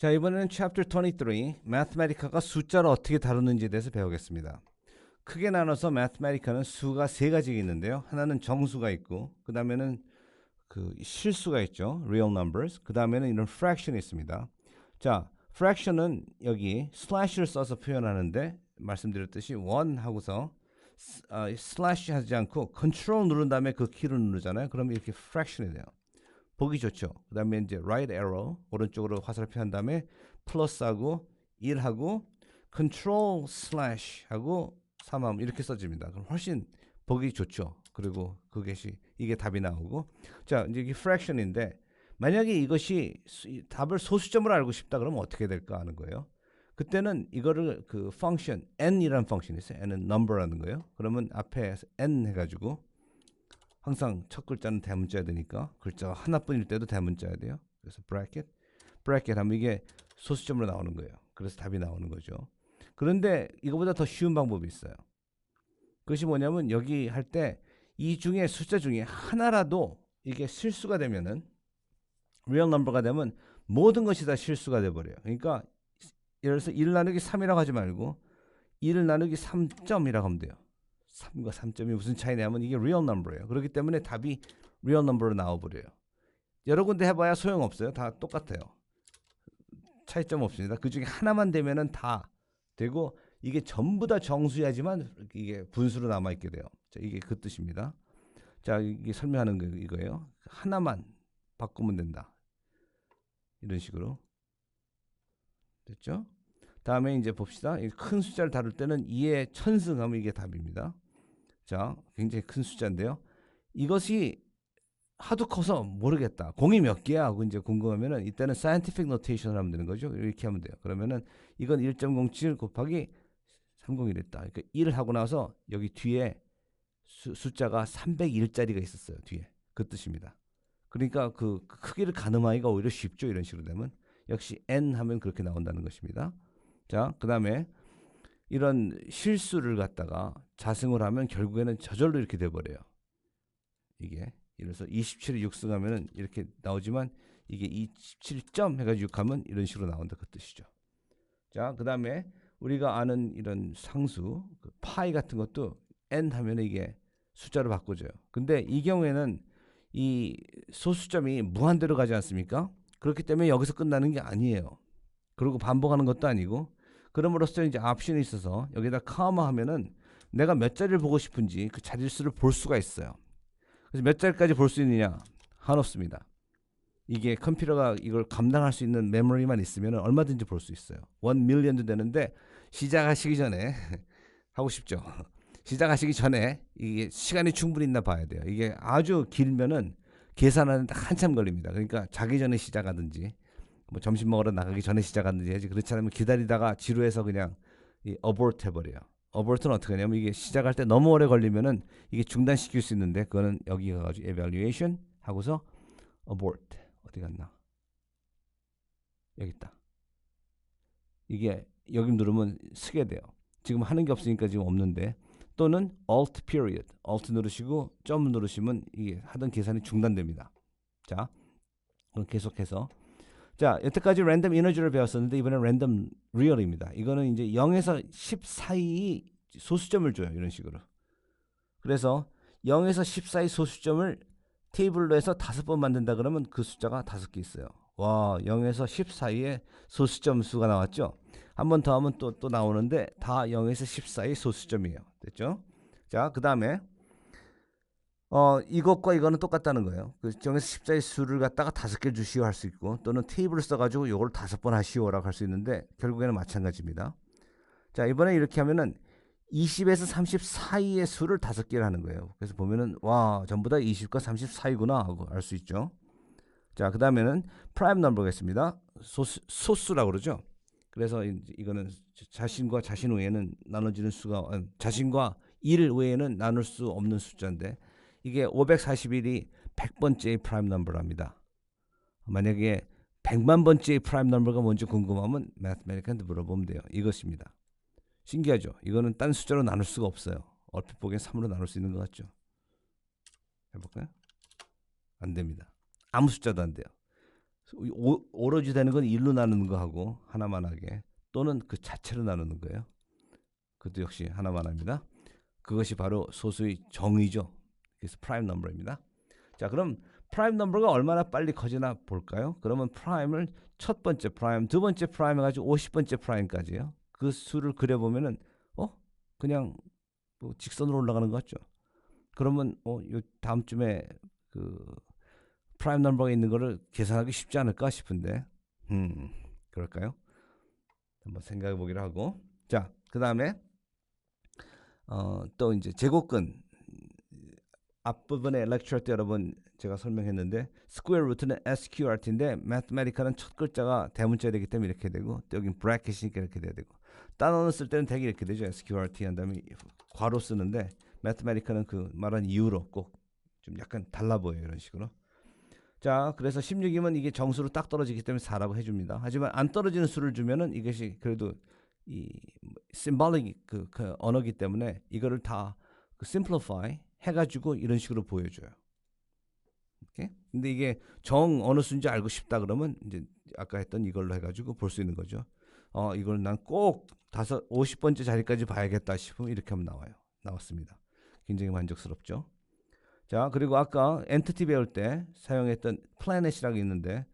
자, 이번에는 Chapter 23, Mathematica가 숫자를 어떻게 다루는지에 대해서 배우겠습니다. 크게 나눠서 Mathematica는 수가 세 가지가 있는데요. 하나는 정수가 있고, 그 다음에는 그 실수가 있죠. Real numbers. 그 다음에는 이런 fraction이 있습니다. 자, fraction은 여기 slash를 써서 표현하는데 말씀드렸듯이 one 하고서 slash 하지 않고 control 누른 다음에 그 키를 누르잖아요. 그러면 이렇게 fraction이 돼요. 보기 좋죠. 그 다음에 이제 right arrow 오른쪽으로 화살표 한 다음에 플러스하고 1하고 control slash 하고 3하면 이렇게 써집니다. 그럼 훨씬 보기 좋죠. 그리고 그것이 이게 답이 나오고 자 이제 이게 fraction인데 만약에 이것이 답을 소수점으로 알고 싶다 그러면 어떻게 될까 하는 거예요. 그때는 이거를 그 function n이라는 펑션이 있어요. n은 number라는 거예요. 그러면 앞에 n 해가지고 항상 첫 글자는 대문자야 되니까 글자가 하나뿐일 때도 대문자야 돼요. 그래서 bracket 하면 이게 소수점으로 나오는 거예요. 그래서 답이 나오는 거죠. 그런데 이거보다 더 쉬운 방법이 있어요. 그것이 뭐냐면 여기 할 때 이 중에 숫자 중에 하나라도 이게 실수가 되면은 real number가 되면 모든 것이 다 실수가 돼 버려요. 그러니까 예를 들어서 1 나누기 3이라고 하지 말고 1 나누기 3점이라고 하면 돼요. 3과 3점이 무슨 차이냐면 이게 real number예요. 그렇기 때문에 답이 real number로 나와버려요. 여러 군데 해봐야 소용없어요. 다 똑같아요. 차이점 없습니다. 그 중에 하나만 되면은 다 되고 이게 전부 다 정수야지만 이게 분수로 남아있게 돼요. 자, 이게 그 뜻입니다. 자, 이게 설명하는 거 이거예요. 하나만 바꾸면 된다. 이런 식으로. 됐죠? 다음에 이제 봅시다. 큰 숫자를 다룰 때는 2의 천승하면 이게 답입니다. 자, 굉장히 큰 숫자인데요. 이것이 하도 커서 모르겠다. 공이 몇 개야 하고 이제 궁금하면은 이때는 scientific notation을 하면 되는 거죠. 이렇게 하면 돼요. 그러면은 이건 1.07 곱하기 301이었다. 그러니까 1을 하고 나서 여기 뒤에 숫자가 301짜리가 있었어요. 뒤에. 그 뜻입니다. 그러니까 그 크기를 가늠하기가 오히려 쉽죠. 이런 식으로 되면. 역시 n 하면 그렇게 나온다는 것입니다. 자, 그 다음에 이런 실수를 갖다가 자승을 하면 결국에는 저절로 이렇게 돼버려요. 이게 예를 들어서 27에 6승 하면은 이렇게 나오지만 이게 27점 해가지고 6 하면 이런 식으로 나온다 그 뜻이죠. 자, 그 다음에 우리가 아는 이런 상수 그 파이 같은 것도 n 하면 이게 숫자로 바꿔줘요. 근데 이 경우에는 이 소수점이 무한대로 가지 않습니까? 그렇기 때문에 여기서 끝나는 게 아니에요. 그리고 반복하는 것도 아니고 그럼으로써 이제 옵션이 있어서 여기다 카마 하면은 내가 몇 자리를 보고 싶은지 그 자릿수를 볼 수가 있어요. 그래서 몇 자리까지 볼 수 있느냐? 한없습니다. 이게 컴퓨터가 이걸 감당할 수 있는 메모리만 있으면 얼마든지 볼 수 있어요. 1 million도 되는데 시작하시기 전에 하고 싶죠. 시작하시기 전에 이게 시간이 충분히 있나 봐야 돼요. 이게 아주 길면은 계산하는데 한참 걸립니다. 그러니까 자기 전에 시작하든지 뭐 점심 먹으러 나가기 전에 시작하든지 해야지. 그렇지 않으면 기다리다가 지루해서 그냥 abort 해버려요. abort는 어떻게 하냐면 이게 시작할 때 너무 오래 걸리면은 이게 중단시킬 수 있는데 그거는 여기 가가지고 evaluation 하고서 abort 어디 갔나? 여기 있다. 이게 여기 누르면 쓰게 돼요. 지금 하는 게 없으니까 지금 없는데 또는 alt period alt 누르시고 점 누르시면 이게 하던 계산이 중단됩니다. 자, 그럼 계속해서 자, 여태까지 랜덤 이너지를 배웠었는데 이번엔 랜덤 리얼입니다. 이거는 이제 0에서 10 사이 소수점을 줘요. 이런 식으로. 그래서 0에서 10 사이 소수점을 테이블로 해서 5번 만든다 그러면 그 숫자가 5개 있어요. 와, 0에서 10 사이에 소수점 수가 나왔죠. 한 번 더 하면 또 나오는데 다 0에서 10 사이 소수점이에요. 됐죠? 자, 그 다음에 이것과 이거는 똑같다는 거예요. 그 0에서 10자의 수를 갖다가 5개 주시오 할 수 있고 또는 테이블을 써가지고 이걸 5번 하시오라고 할 수 있는데 결국에는 마찬가지입니다. 자, 이번에 이렇게 하면은 20에서 30 사이의 수를 5개를 하는 거예요. 그래서 보면은 와, 전부 다 20과 30 사이구나 하고 알 수 있죠. 자, 그 다음에는 프라임 넘버겠습니다. 소수라고 그러죠. 그래서 이거는 자신과 자신 외에는 나눠지는 수가 자신과 1 외에는 나눌 수 없는 숫자인데 이게 541이 100번째의 프라임 넘버랍니다. 만약에 100만 번째의 프라임 넘버가 뭔지 궁금하면 매스메리칸한테 물어보면 돼요. 이것입니다. 신기하죠? 이거는 딴 숫자로 나눌 수가 없어요. 얼핏 보기엔 3으로 나눌 수 있는 것 같죠? 해볼까요? 안 됩니다. 아무 숫자도 안 돼요. 오로지 되는 건 1로 나누는 거 하고 하나만 하게 또는 그 자체로 나누는 거예요. 그것도 역시 하나만 합니다. 그것이 바로 소수의 정의죠. 그래서 프라임 넘버입니다. 자, 그럼 프라임 넘버가 얼마나 빨리 커지나 볼까요? 그러면 프라임을 첫 번째 프라임, 두 번째 프라임 해가지고 50번째 프라임까지요. 그 수를 그려보면은 그냥 뭐 직선으로 올라가는 것 같죠. 그러면 요 다음 쯤에 그 프라임 넘버가 있는 거를 계산하기 쉽지 않을까 싶은데, 그럴까요? 한번 생각해 보기로 하고, 자, 그 다음에 또 이제 제곱근 앞부분에 렉처 때 여러분 제가 설명했는데 스퀘어 루트는 SQRT인데 매스매티컬은 첫 글자가 대문자 되기 때문에 이렇게 되고 또 여긴 브래킷이니까 이렇게 돼야 되고 단어는 쓸 때는 되게 이렇게 되죠. SQRT 한 다음에 괄호 쓰는데 매스매티컬은 그 말한 이유로 꼭 좀 약간 달라 보여요. 이런 식으로. 자, 그래서 16이면 이게 정수로 딱 떨어지기 때문에 4라고 해줍니다. 하지만 안 떨어지는 수를 주면은 이것이 그래도 이 심볼릭 그 언어기 때문에 이거를 다 simplify 해가지고 이런 식으로 보여줘요. 오케이? 근데 이게 정 어느 수인지 알고 싶다 그러면 이제 아까 했던 이걸로 해가지고 볼 수 있는 거죠. 이걸 난 꼭 50번째 자리까지 봐야겠다 싶으면 이렇게 하면 나와요. 나왔습니다. 굉장히 만족스럽죠. 자, 그리고 아까 엔티티 배울 때 사용했던 planet이라고 있는데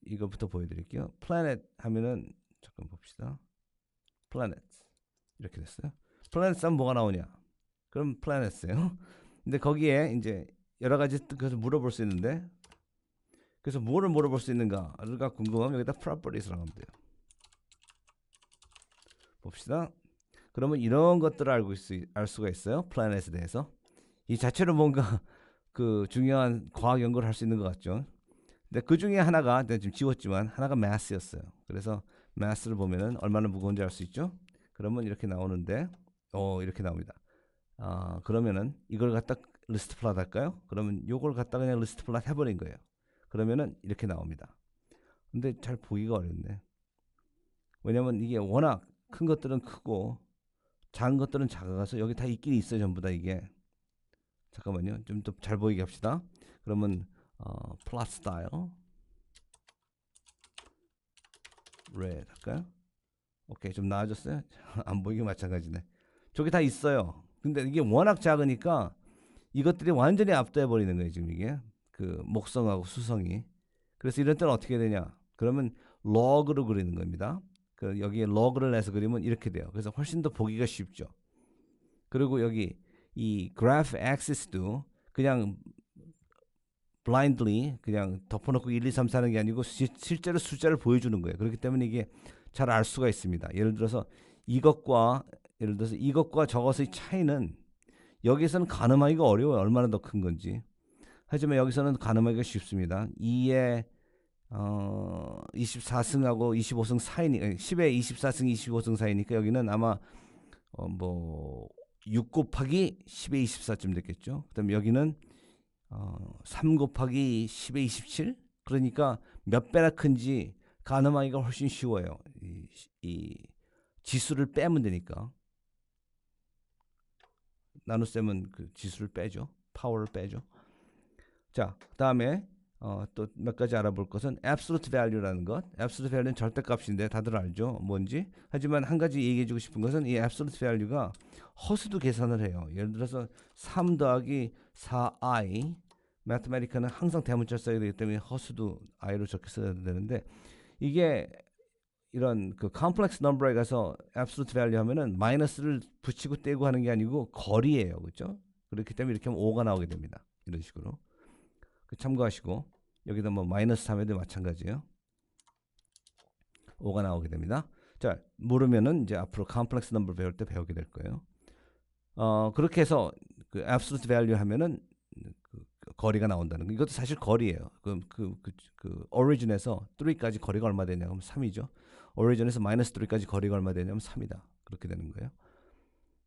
이거부터 보여드릴게요. planet 하면은 잠깐 봅시다. planet 이렇게 됐어요. planet 하면 뭐가 나오냐? 그럼 planet예요. 근데 거기에 이제 여러 가지 그래서 물어볼 수 있는데 그래서 뭐를 물어볼 수 있는가가 궁금하면 여기다 properties라고 하면 돼요. 봅시다. 그러면 이런 것들을 알 수가 있어요. planet에 대해서. 이 자체로 뭔가 그 중요한 과학 연구를 할 수 있는 것 같죠. 근데 그 중에 하나가 내가 지금 지웠지만 하나가 mass였어요. 그래서 mass를 보면은 얼마나 무거운지 알 수 있죠. 그러면 이렇게 나오는데 이렇게 나옵니다. 그러면은 이걸 갖다 리스트 플롯 할까요? 그러면 요걸 갖다 그냥 리스트 플롯 해버린 거예요. 그러면은 이렇게 나옵니다. 근데 잘 보기가 어렵네. 왜냐면 이게 워낙 큰 것들은 크고 작은 것들은 작아서 여기 다 있긴 있어요. 전부 다 이게. 잠깐만요. 좀 더 잘 보이게 합시다. 그러면 플롯 스타일 red 할까요? 오케이, 좀 나아졌어요? 안 보이게 마찬가지네. 저기 다 있어요. 근데 이게 워낙 작으니까 이것들이 완전히 압도해 버리는 거예요. 지금 이게 그 목성하고 수성이. 그래서 이럴 때는 어떻게 되냐? 그러면 log로 그리는 겁니다. 그 여기에 log를 내서 그리면 이렇게 돼요. 그래서 훨씬 더 보기가 쉽죠. 그리고 여기 이 graph axis도 그냥 blindly 그냥 덮어놓고 1, 2, 3, 4 하는 게 아니고 실제로 숫자를 보여주는 거예요. 그렇기 때문에 이게 잘 알 수가 있습니다. 예를 들어서 이것과 저것의 차이는 여기서는 가늠하기가 어려워요. 얼마나 더 큰 건지. 하지만 여기서는 가늠하기가 쉽습니다. 2에 24승하고 25승 사이니까 10에 24승 25승 사이니까 여기는 아마 뭐6 곱하기 10에 24쯤 됐겠죠. 그다음에 여기는 3 곱하기 10에 27? 그러니까 몇 배나 큰지 가늠하기가 훨씬 쉬워요. 이 지수를 빼면 되니까. 나눗셈은 그 지수를 빼죠. 파워를 빼죠. 자, 그다음에 또 몇 가지 알아볼 것은 absolute value라는 것. absolute value는 절대값인데 다들 알죠? 뭔지. 하지만 한 가지 얘기해주고 싶은 것은 이 absolute value가 허수도 계산을 해요. 예를 들어서 3 더하기 4i 매스매티컬은 항상 대문자 써야 되기 때문에 허수도 i로 적혀 써야 되는데 이게 이런 그 컴플렉스 넘버에 가서 absolute value 하면은 마이너스를 붙이고 떼고 하는 게 아니고 거리예요. 그렇죠? 그렇기 때문에 이렇게 하면 5가 나오게 됩니다. 이런 식으로. 참고하시고 여기다 뭐 마이너스 3에도 마찬가지예요. 5가 나오게 됩니다. 자, 모르면은 이제 앞으로 컴플렉스 넘버 배울 때 배우게 될 거예요. 그렇게 해서 그 absolute value 하면은 그 거리가 나온다는 거. 이것도 사실 거리예요. 그 origin에서 3까지 거리가 얼마 되냐면 3이죠. origin에서 마이너스 3까지 거리가 얼마 되냐면 3이다. 그렇게 되는 거예요.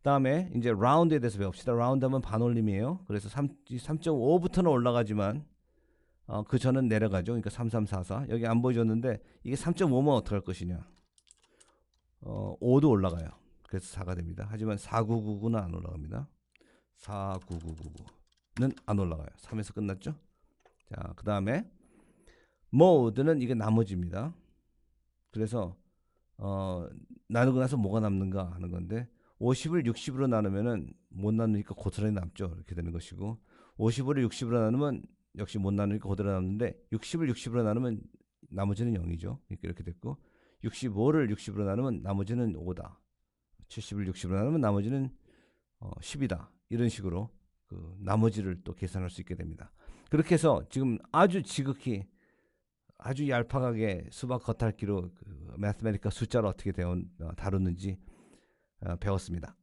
다음에 이제 round에 대해서 배웁시다. round 하면 반올림이에요. 그래서 3.5부터는 올라가지만 그 전은 내려가죠. 그러니까 3344. 여기 안 보여줬는데 이게 3.5면 어떻게 할 것이냐. 5도 올라가요. 그래서 4가 됩니다. 하지만 4999는 안 올라갑니다. 49999는 안 올라가요. 3에서 끝났죠. 자, 그 다음에 mode는 이게 나머지입니다. 그래서 나누고 나서 뭐가 남는가 하는 건데 50을 60으로 나누면은 못 나누니까 고스란히 남죠. 이렇게 되는 것이고 55를 60으로 나누면 역시 못 나누니까 그대로 남는데 60을 60으로 나누면 나머지는 0이죠. 이렇게 됐고 65를 60으로 나누면 나머지는 5다. 70을 60으로 나누면 나머지는 10이다. 이런 식으로 그 나머지를 또 계산할 수 있게 됩니다. 그렇게 해서 지금 아주 지극히 아주 얄팍하게 수박 겉핥기로 그 매스메리카 숫자를 어떻게 다루는지 배웠습니다.